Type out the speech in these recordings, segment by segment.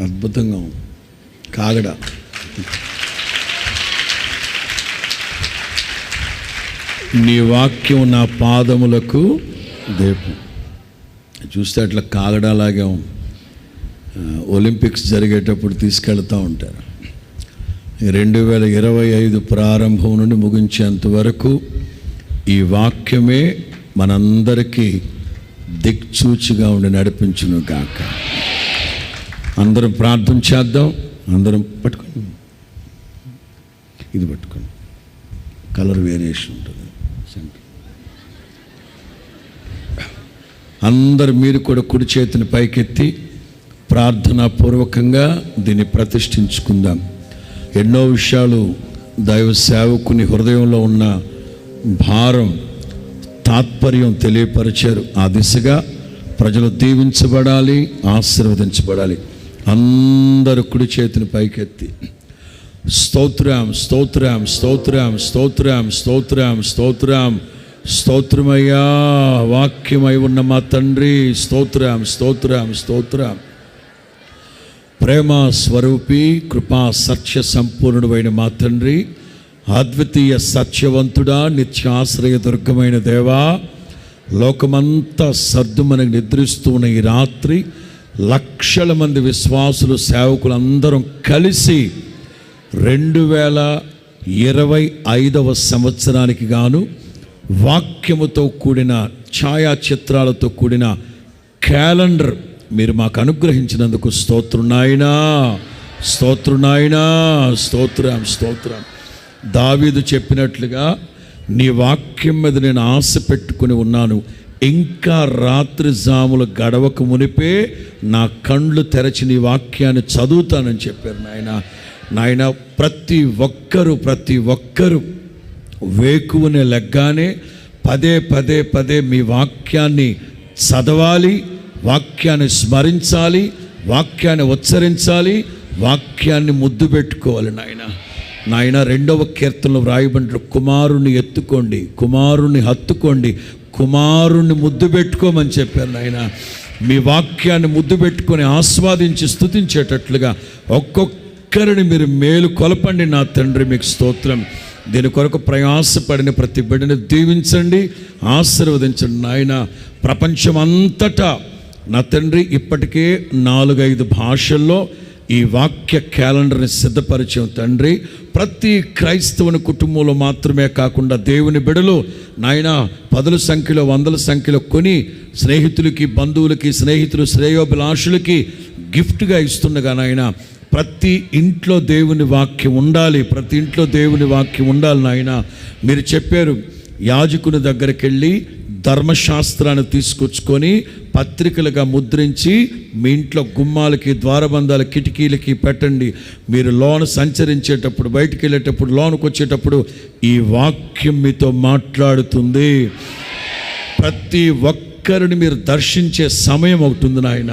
అద్భుతంగా ఉంది. కాగడ నీ వాక్యం నా పాదములకు దీపం. చూస్తే అట్లా కాగడలాగే ఉంది. ఒలింపిక్స్ జరిగేటప్పుడు తీసుకెళ్తూ ఉంటారు. 2025 ప్రారంభం నుండి ముగించేంత వరకు ఈ వాక్యమే మనందరికీ దిక్సూచిగా ఉండి నడిపించును గాక. అందరం ప్రార్థన చేద్దాం. అందరం పట్టుకోండి, ఇది పట్టుకోండి, కలర్ వేరియేషన్ ఉంటుంది. అందరు మీరు కూడా కుడి చేతిని పైకెత్తి ప్రార్థనాపూర్వకంగా దీన్ని ప్రతిష్ఠించుకుందాం. ఎన్నో విషయాలు దైవ సేవకుని హృదయంలో ఉన్న భారం, తాత్పర్యం తెలియపరిచారు. ఆ దిశగా ప్రజలు దీవించబడాలి, ఆశీర్వదించబడాలి. అందరూ కుడి చేతిని పైకెత్తి స్తోత్రం స్తోత్రం స్తోత్రం స్తోత్రం స్తోత్రం స్తోత్రం స్తోత్రమయ్యా, వాక్యమై ఉన్న మా తండ్రి, స్తోత్రం స్తోత్రం స్తోత్రం. ప్రేమ స్వరూపి, కృపా సత్య సంపూర్ణుడైన మా తండ్రి, అద్వితీయ సత్యవంతుడా, నిత్యాశ్రయ దుర్గమైన దేవా, లోకమంతా సర్దుమని నిద్రిస్తూ ఉన్న ఈ రాత్రి లక్షల మంది విశ్వాసులు, సేవకులందరం కలిసి 2025వ సంవత్సరానికి గాను వాక్యముతో కూడిన ఛాయాచిత్రాలతో కూడిన క్యాలెండర్ మీరు మాకు అనుగ్రహించినందుకు స్తోత్రం నాయనా, స్తోత్రం నాయనా, స్తోత్రం స్తోత్రం. దావీదు చెప్పినట్లుగా నీ వాక్యం మీద నేను ఆశ పెట్టుకుని ఉన్నాను, ఇంకా రాత్రి జాములు గడవక మునిపే నా కండ్లు తెరచి నీ వాక్యాన్ని చదువుతానని చెప్పారు. నాయన ప్రతి ఒక్కరూ వేకువనే లెగ్గానే పదే పదే పదే మీ వాక్యాన్ని చదవాలి, వాక్యాన్ని స్మరించాలి, వాక్యాన్ని ఉచ్చరించాలి, వాక్యాన్ని ముద్దు పెట్టుకోవాలి. నాయన 2వ కీర్తనలో వ్రాయబడిన కుమారుణ్ణి ఎత్తుకోండి, కుమారుణ్ణి హత్తుకోండి, కుమారుణ్ణి ముద్దు పెట్టుకోమని చెప్పారు. నాయన మీ వాక్యాన్ని ముద్దు పెట్టుకొని ఆస్వాదించి స్తుతించేటట్లుగా ఒక్కొక్కరిని మీరు మేలు కొలపండి నా తండ్రి, మీకు స్తోత్రం. దీని కొరకు ప్రయాసపడిన ప్రతి బిడ్డని దీవించండి, ఆశీర్వదించండి. నాయన ప్రపంచం అంతటా నా తండ్రి ఇప్పటికే 4-5 భాషల్లో ఈ వాక్య క్యాలెండర్ని సిద్ధపరిచాం తండ్రి. ప్రతి క్రైస్తవుని కుటుంబంలో మాత్రమే కాకుండా దేవుని బిడలు నాయన 10ల సంఖ్యలో 100ల సంఖ్యలో కొని స్నేహితులకి, బంధువులకి, శ్రేయోభిలాషులకి గిఫ్ట్గా ఇస్తుండగా నాయన ప్రతి ఇంట్లో దేవుని వాక్యం ఉండాలి, ప్రతి ఇంట్లో దేవుని వాక్యం ఉండాలి. నాయన మీరు చెప్పారు, యాజకుని దగ్గరికి వెళ్ళి ధర్మశాస్త్రాన్ని తీసుకొచ్చుకొని పత్రికలుగా ముద్రించి మీ ఇంట్లో గుమ్మాలకి, ద్వారబంధాల కిటికీలకి పెట్టండి. మీరు లోన సంచరించేటప్పుడు, బయటికి వెళ్ళేటప్పుడు, లోనికి వచ్చేటప్పుడు ఈ వాక్యం మీతో మాట్లాడుతుంది. ప్రతి ఒక్కరిని మీరు దర్శించే సమయం అవుతుంది నాయన.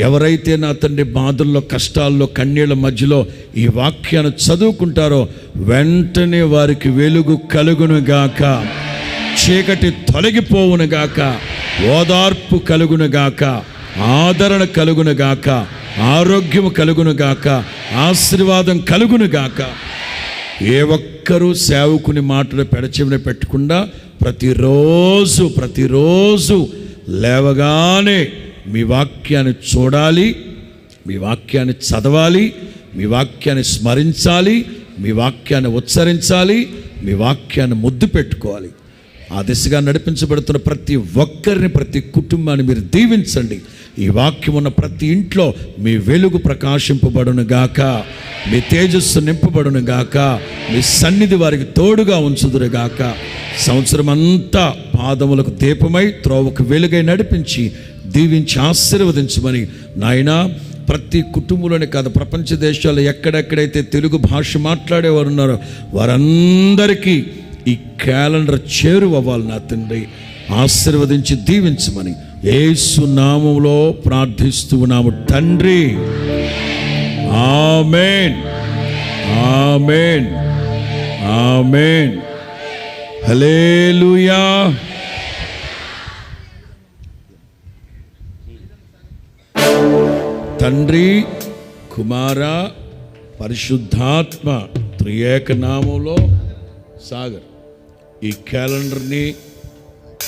ఎవరైతే నా తండ్రి బాధల్లో, కష్టాల్లో, కన్నీళ్ళ మధ్యలో ఈ వాక్యాన్ని చదువుకుంటారో వెంటనే వారికి వెలుగు కలుగునుగాక, చీకటి తొలగిపోవునుగాక, ఓదార్పు కలుగునుగాక, ఆదరణ కలుగునుగాక, ఆరోగ్యము కలుగునుగాక, ఆశీర్వాదం కలుగునుగాక. ఏ ఒక్కరూ సేవకుని మాటలు పెడచెవిన పెట్టకుండా ప్రతిరోజు లేవగానే మీ వాక్యాన్ని చూడాలి, మీ వాక్యాన్ని చదవాలి, మీ వాక్యాన్ని స్మరించాలి, మీ వాక్యాన్ని ఉచ్చరించాలి, మీ వాక్యాన్ని ముద్దు పెట్టుకోవాలి. ఆ దిశగా నడిపించబడుతున్న ప్రతి ఒక్కరిని, ప్రతి కుటుంబాన్ని మీరు దీవించండి. ఈ వాక్యం ఉన్న ప్రతి ఇంట్లో మీ వెలుగు ప్రకాశింపబడును గాక, మీ తేజస్సు నింపబడును గాక, మీ సన్నిధి వారికి తోడుగా ఉంచుదురు గాక. సంవత్సరం అంతా పాదములకు దీపమై, త్రోవకు వెలుగై నడిపించి దీవించి ఆశీర్వదించమని నాయన ప్రతి కుటుంబంలోనే కాదు, ప్రపంచ దేశాల్లో ఎక్కడెక్కడైతే తెలుగు భాష మాట్లాడేవారు ఉన్నారో వారందరికీ ఈ క్యాలెండర్ చేరువవ్వాలి నా తండ్రి. ఆశీర్వదించి దీవించమని యేసు నామములో ప్రార్థిస్తున్నాము తండ్రి. ఆమేన్, ఆమేన్, ఆమేన్. హల్లెలూయా. తండ్రి, కుమార పరిశుద్ధాత్మ త్రియేక నామంలో సాగర్ ఈ క్యాలెండర్ని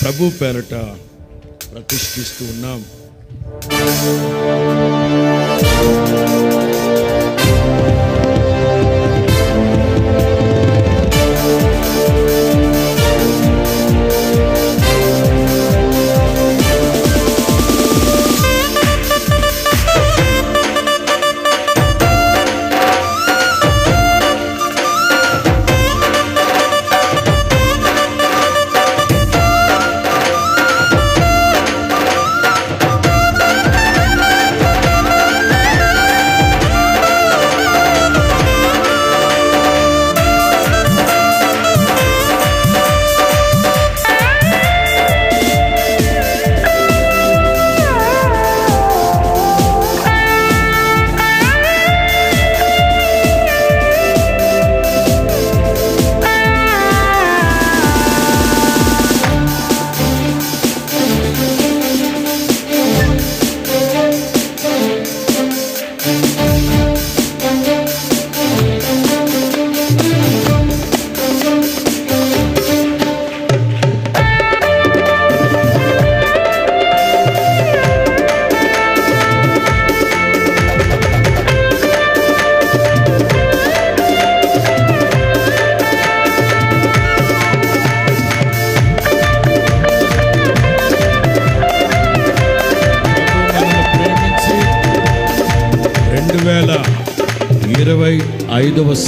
ప్రభు పేరట ప్రతిష్ఠిస్తూ ఉన్నాం.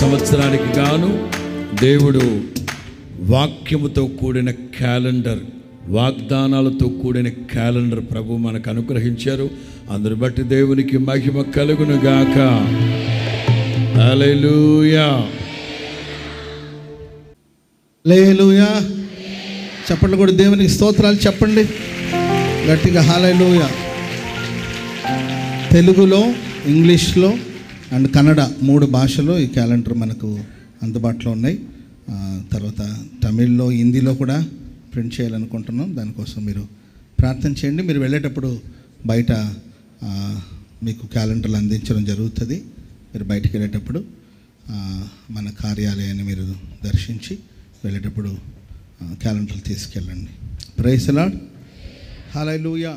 సంవత్సరానికి గాను దేవుడు వాక్యముతో కూడిన క్యాలెండర్, వాగ్దానాలతో కూడిన క్యాలెండర్ ప్రభు మనకు అనుగ్రహించారు. అందుని బట్టి దేవునికి మహిమ కలుగును గాక. హల్లెలూయా, హల్లెలూయా. చెప్పండి కూడా దేవునికి స్తోత్రాలు చెప్పండి గట్టిగా. హల్లెలూయా. తెలుగులో, ఇంగ్లీష్లో అండ్ కన్నడ 3 భాషలో ఈ క్యాలెండర్ మనకు అందుబాటులో ఉన్నాయి. తర్వాత తమిళ్లో, హిందీలో కూడా ప్రింట్ చేయాలనుకుంటున్నాం. దానికోసం మీరు ప్రార్థన చేయండి. మీరు వెళ్ళేటప్పుడు బయట మీకు క్యాలెండర్లు అందించడం జరుగుతుంది. మీరు బయటికి వెళ్ళేటప్పుడు మన కార్యాలయాన్ని మీరు దర్శించి వెళ్ళేటప్పుడు క్యాలెండర్లు తీసుకెళ్ళండి. Praise the lord. హల్లెలూయా.